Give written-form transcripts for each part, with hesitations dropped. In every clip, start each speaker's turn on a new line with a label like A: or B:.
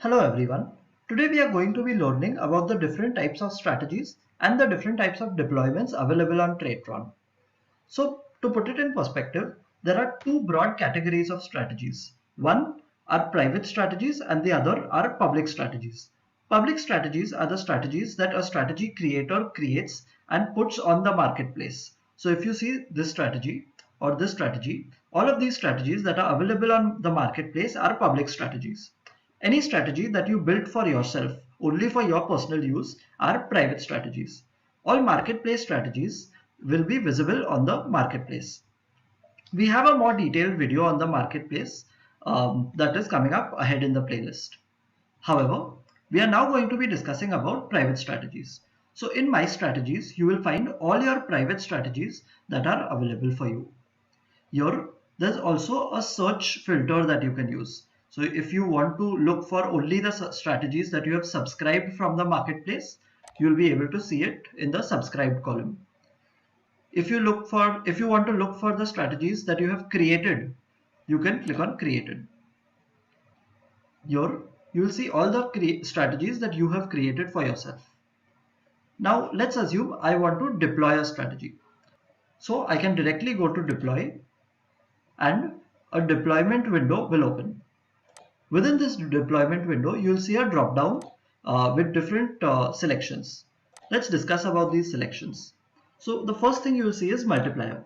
A: Hello everyone. Today we are going to be learning about the different types of strategies and the different types of deployments available on Tradetron. So to put it in perspective, there are two broad categories of strategies. One are private strategies and the other are public strategies. Public strategies are the strategies that a strategy creator creates and puts on the marketplace. So if you see this strategy or this strategy, all of these strategies that are available on the marketplace are public strategies. Any strategy that you built for yourself, only for your personal use, are private strategies. All marketplace strategies will be visible on the marketplace. We have a more detailed video on the marketplace that is coming up ahead in the playlist. However, we are now going to be discussing about private strategies. So in my strategies, you will find all your private strategies that are available for you. Here, there's also a search filter that you can use. So if you want to look for only the strategies that you have subscribed from the marketplace, you'll be able to see it in the subscribed column. If you want to look for the strategies that you have created, you can click on created. Here, you will see all the strategies that you have created for yourself. Now, let's assume I want to deploy a strategy. So I can directly go to deploy and a deployment window will open. Within this deployment window, you'll see a drop down with different selections. Let's discuss about these selections. So the first thing you will see is multiplier.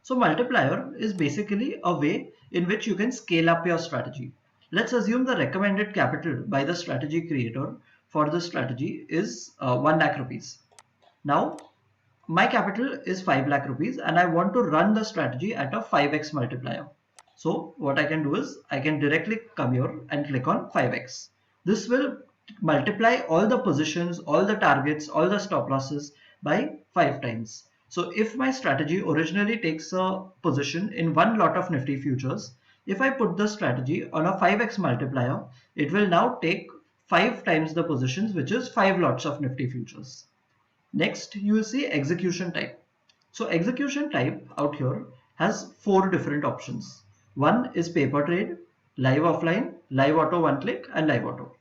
A: So multiplier is basically a way in which you can scale up your strategy. Let's assume the recommended capital by the strategy creator for the strategy is 1 lakh rupees. Now my capital is 5 lakh rupees and I want to run the strategy at a 5x multiplier. So what I can do is I can directly come here and click on 5x. This will multiply all the positions, all the targets, all the stop losses by 5 times. So if my strategy originally takes a position in one lot of Nifty futures, if I put the strategy on a 5x multiplier, it will now take 5 times the positions, which is 5 lots of Nifty futures. Next, you will see execution type. So execution type out here has 4 different options. One is paper trade, live offline, live auto one click and live auto.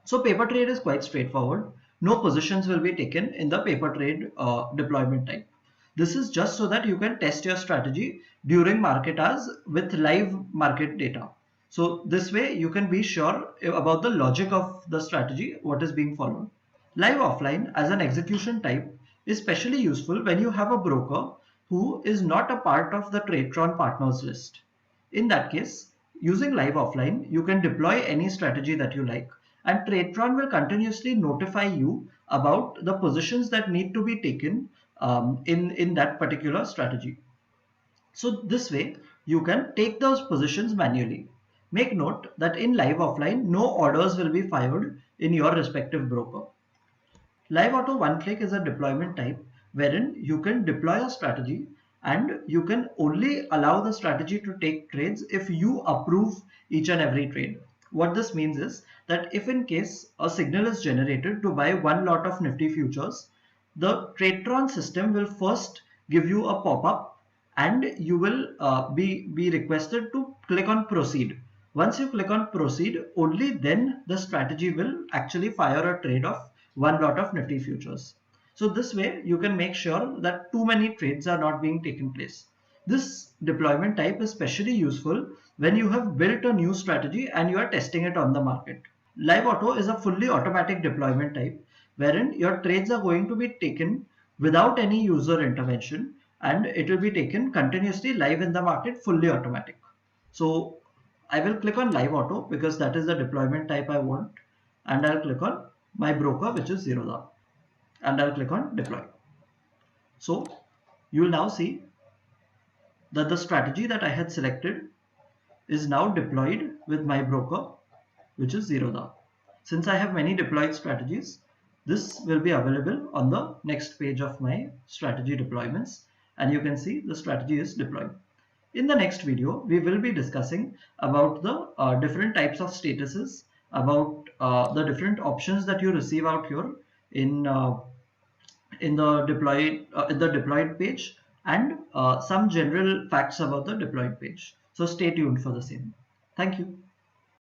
A: So paper trade is quite straightforward. No positions will be taken in the paper trade deployment type. This is just so that you can test your strategy during market hours with live market data. So this way you can be sure about the logic of the strategy, what is being followed. Live offline as an execution type is especially useful when you have a broker who is not a part of the Tradetron partners list. In that case, using live offline, you can deploy any strategy that you like, and Tradetron will continuously notify you about the positions that need to be taken in that particular strategy. So this way, you can take those positions manually. Make note that in live offline, no orders will be fired in your respective broker. Live auto one click is a deployment type wherein you can deploy a strategy and you can only allow the strategy to take trades if you approve each and every trade. What this means is that if in case a signal is generated to buy one lot of Nifty futures, the Tradetron system will first give you a pop-up and you will be requested to click on proceed. Once you click on proceed, only then the strategy will actually fire a trade of one lot of Nifty futures. So this way you can make sure that too many trades are not being taken place. This deployment type is especially useful when you have built a new strategy and you are testing it on the market. Live auto is a fully automatic deployment type wherein your trades are going to be taken without any user intervention and it will be taken continuously live in the market, fully automatic. So I will click on live auto because that is the deployment type I want, and I'll click on my broker, which is Zerodha, and I'll click on deploy. So you will now see that the strategy that I had selected is now deployed with my broker, which is Zerodha. Since I have many deployed strategies, this will be available on the next page of my strategy deployments, and you can see the strategy is deployed. In the next video, we will be discussing about the different types of statuses, about the different options that you receive out here in the deployed page, and some general facts about the deployed page. So stay tuned for the same. Thank you.